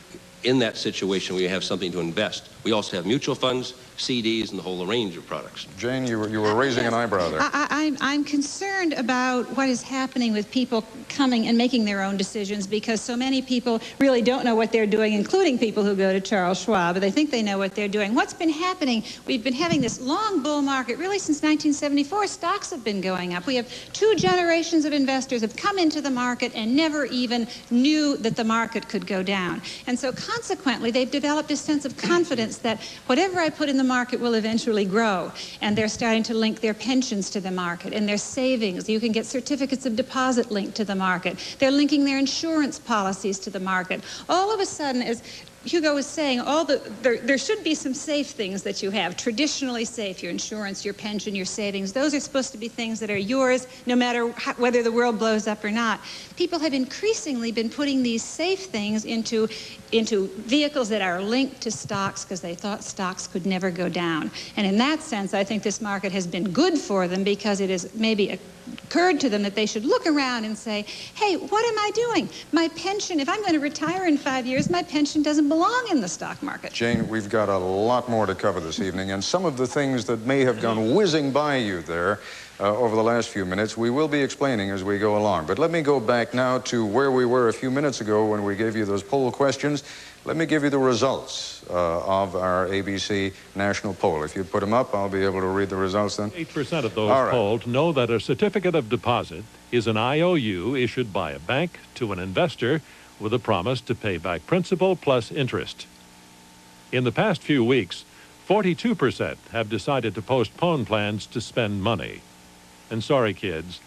in that situation where you have something to invest. We also have mutual funds, CDs, and the whole range of products. Jane, you were raising an eyebrow there. I'm concerned about what is happening with people coming and making their own decisions, because so many people really don't know what they're doing, including people who go to Charles Schwab, but they think they know what they're doing. What's been happening? We've been having this long bull market, really since 1974. Stocks have been going up. We have 2 generations of investors have come into the market and never even knew that the market could go down. And so consequently, they've developed a sense of confidence that whatever I put in the market will eventually grow. And they're starting to link their pensions to the market and their savings. You can get certificates of deposit linked to the market. They're linking their insurance policies to the market. All of a sudden, as Hugo was saying, there should be some safe things that you have, traditionally safe, your insurance, your pension, your savings. Those are supposed to be things that are yours no matter whether the world blows up or not. People have increasingly been putting these safe things into vehicles that are linked to stocks because they thought stocks could never go down. And in that sense, I think this market has been good for them because it has maybe occurred to them that they should look around and say, hey, what am I doing? My pension, if I'm going to retire in 5 years, my pension doesn't belong in the stock market. Jane, we've got a lot more to cover this evening, and some of the things that may have gone whizzing by you there over the last few minutes, we will be explaining as we go along. But let me go back now to where we were a few minutes ago when we gave you those poll questions. Let me give you the results of our ABC national poll. If you put them up, I'll be able to read the results then. 8% of those polled know that a certificate of deposit is an IOU issued by a bank to an investor with a promise to pay back principal plus interest. In the past few weeks, 42% have decided to postpone plans to spend money. And sorry, kids,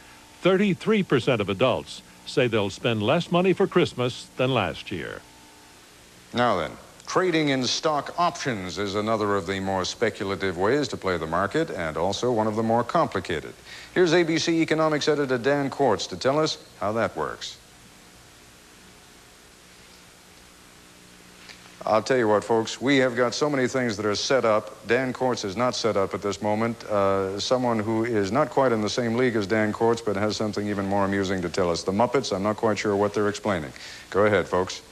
33% of adults say they'll spend less money for Christmas than last year. Now then, trading in stock options is another of the more speculative ways to play the market, and also one of the more complicated. Here's ABC Economics editor Dan Quartz to tell us how that works. I'll tell you what, folks, we have got so many things that are set up. Dan Quartz is not set up at this moment. Someone who is not quite in the same league as Dan Quartz, but has something even more amusing to tell us. The Muppets, I'm not quite sure what they're explaining. Go ahead, folks.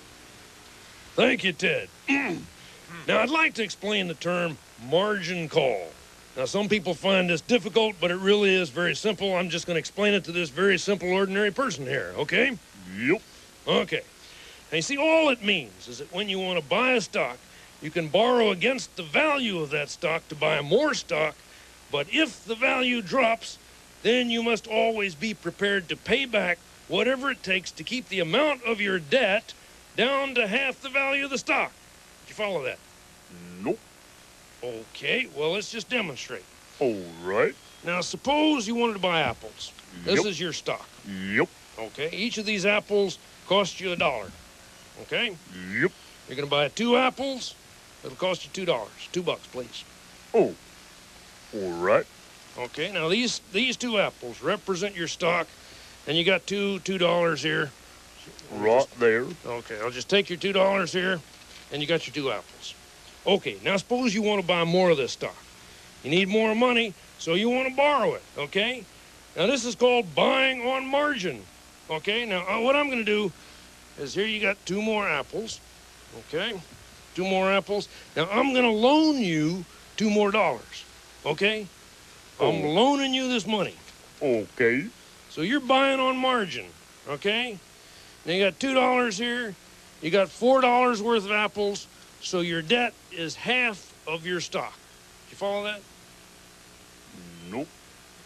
Thank you, Ted. Now, I'd like to explain the term margin call. Now, some people find this difficult, but it really is very simple. I'm just going to explain it to this very simple, ordinary person here, okay? Yep. Okay. Now, you see, all it means is that when you want to buy a stock, you can borrow against the value of that stock to buy more stock, but if the value drops, then you must always be prepared to pay back whatever it takes to keep the amount of your debt down to half the value of the stock. Did you follow that? Nope. Okay, well, let's just demonstrate. All right. Now, suppose you wanted to buy apples. This is your stock. Yep. Okay, each of these apples cost you $1. Okay? Yep. You're going to buy 2 apples. It'll cost you $2. $2, please. Oh. All right. Okay, now these 2 apples represent your stock, and you got $2 here. Right there. Okay, I'll just take your $2 here, and you got your 2 apples. Okay, now suppose you want to buy more of this stock. You need more money, so you want to borrow it, okay? Now this is called buying on margin, okay? Now what I'm going to do is here you got 2 more apples, okay? 2 more apples. Now I'm going to loan you $2 more, okay? I'm loaning you this money. Okay. So you're buying on margin, okay? Now you got $2 here, you got $4 worth of apples, so your debt is half of your stock. Did you follow that? Nope.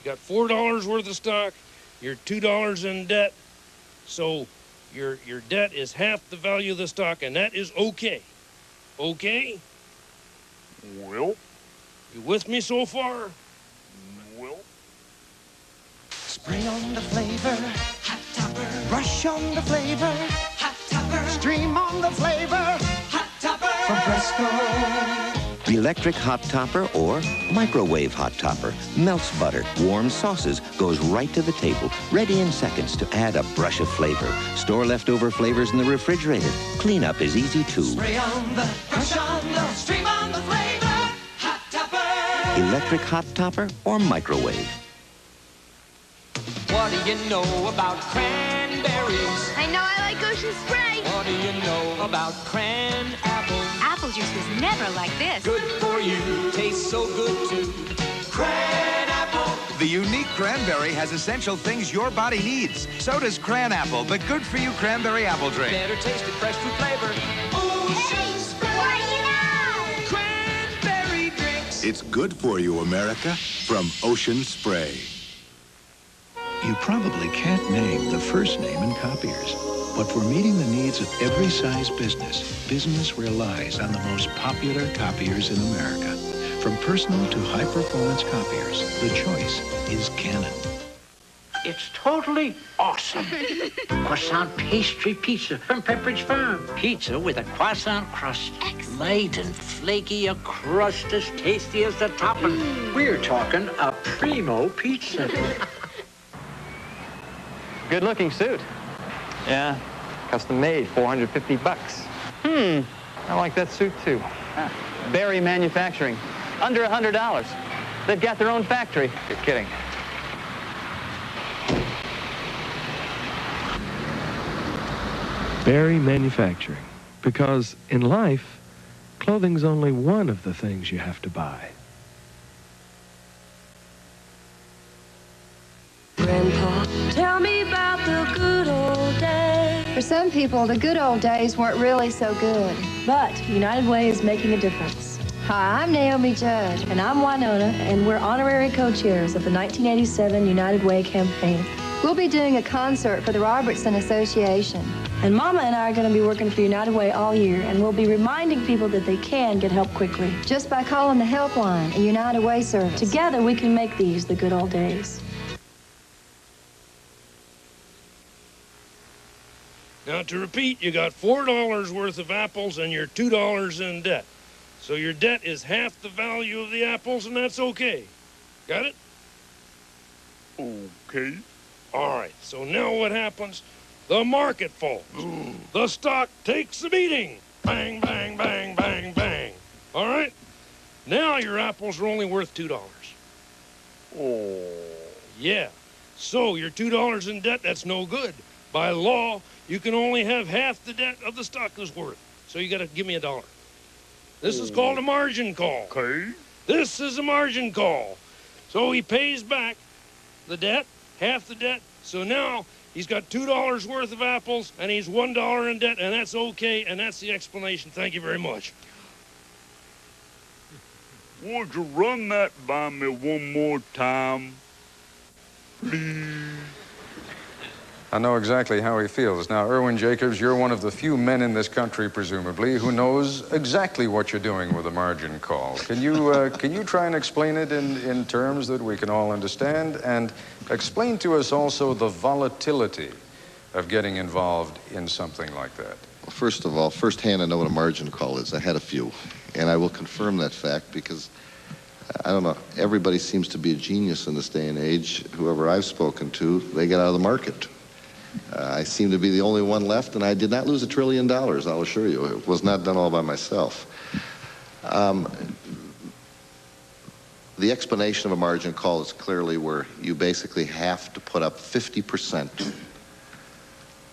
You got $4 worth of stock, you're $2 in debt, so your debt is half the value of the stock, and that is okay. Okay? Well. You with me so far? Well. Spray on the flavor, hot topper. Brush on the flavor, hot topper. Stream on the flavor, hot topper. From Fresco. Electric hot topper or microwave hot topper melts butter, warms sauces, goes right to the table, ready in seconds to add a brush of flavor. Store leftover flavors in the refrigerator. Cleanup is easy too. Spray on the, brush on the, stream on the flavor, hot topper. Electric hot topper or microwave. What do you know about cranberries? I know I like Ocean Spray. What do you know about cran apples? Apple juice was never like this. Good for you, tastes so good too. Cran apple. The unique cranberry has essential things your body needs. So does Cran Apple, the good-for-you cranberry apple drink. Better tasted fresh fruit flavor. Ocean Spray. What do you know? Cranberry drinks. It's good for you, America, from Ocean Spray. You probably can't name the first name in copiers. But for meeting the needs of every size business relies on the most popular copiers in America. From personal to high-performance copiers, the choice is Canon. It's totally awesome. Croissant pastry pizza from Pepperidge Farm. Pizza with a croissant crust. Light and flaky, a crust as tasty as the topping. We're talking a primo pizza. Good looking suit. Yeah, custom made, $450. I like that suit too. Berry Manufacturing, under $100. They've got their own factory. You're kidding. Berry Manufacturing, because in life, clothing's only one of the things you have to buy. Grandpa, tell me about the good old days. For some people, the good old days weren't really so good. But United Way is making a difference. Hi, I'm Naomi Judd. And I'm Winona, and we're honorary co-chairs of the 1987 United Way campaign. We'll be doing a concert for the Robertson Association. And Mama and I are going to be working for United Way all year, and we'll be reminding people that they can get help quickly. Just by calling the helpline, a United Way service. Together, we can make these the good old days. Now, to repeat, you got $4 worth of apples and you're $2 in debt. So your debt is half the value of the apples, and that's okay. Got it? Okay. All right, so now what happens? The market falls. The stock takes a beating. Bang, bang, bang, bang, bang. All right? Now your apples are only worth $2. Oh. Yeah. So you're $2 in debt, that's no good. By law, you can only have half the debt of the stock is worth. So you got to give me $1. This is called a margin call. Okay. This is a margin call. So he pays back the debt, half the debt. So now he's got $2 worth of apples and he's $1 in debt, and that's okay, and that's the explanation. Thank you very much. Would you run that by me one more time, please? I know exactly how he feels. Now, Irwin Jacobs, you're one of the few men in this country, presumably, who knows exactly what you're doing with a margin call. Can you try and explain it in terms that we can all understand? And explain to us also the volatility of getting involved in something like that. Well, first of all, firsthand, I know what a margin call is. I had a few. And I will confirm that fact because, I don't know, everybody seems to be a genius in this day and age. Whoever I've spoken to, they get out of the market. I seem to be the only one left, and I did not lose $1 trillion, I'll assure you. It was not done all by myself. The explanation of a margin call is clearly where you basically have to put up 50%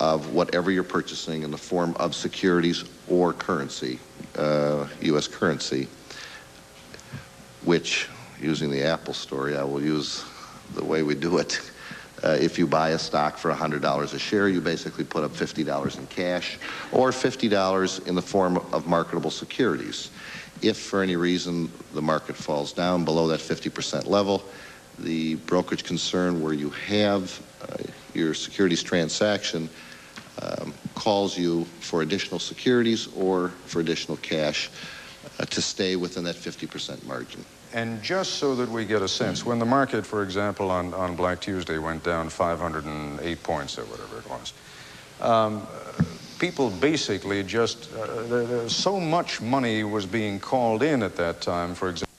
of whatever you're purchasing in the form of securities or currency, U.S. currency, which, using the Apple story, I will use the way we do it. If you buy a stock for $100 a share, you basically put up $50 in cash or $50 in the form of marketable securities. If for any reason the market falls down below that 50% level, the brokerage concern where you have your securities transaction calls you for additional securities or for additional cash to stay within that 50% margin. And just so that we get a sense, when the market, for example, on Black Tuesday went down 508 points or whatever it was, people basically just, so much money was being called in at that time, for example,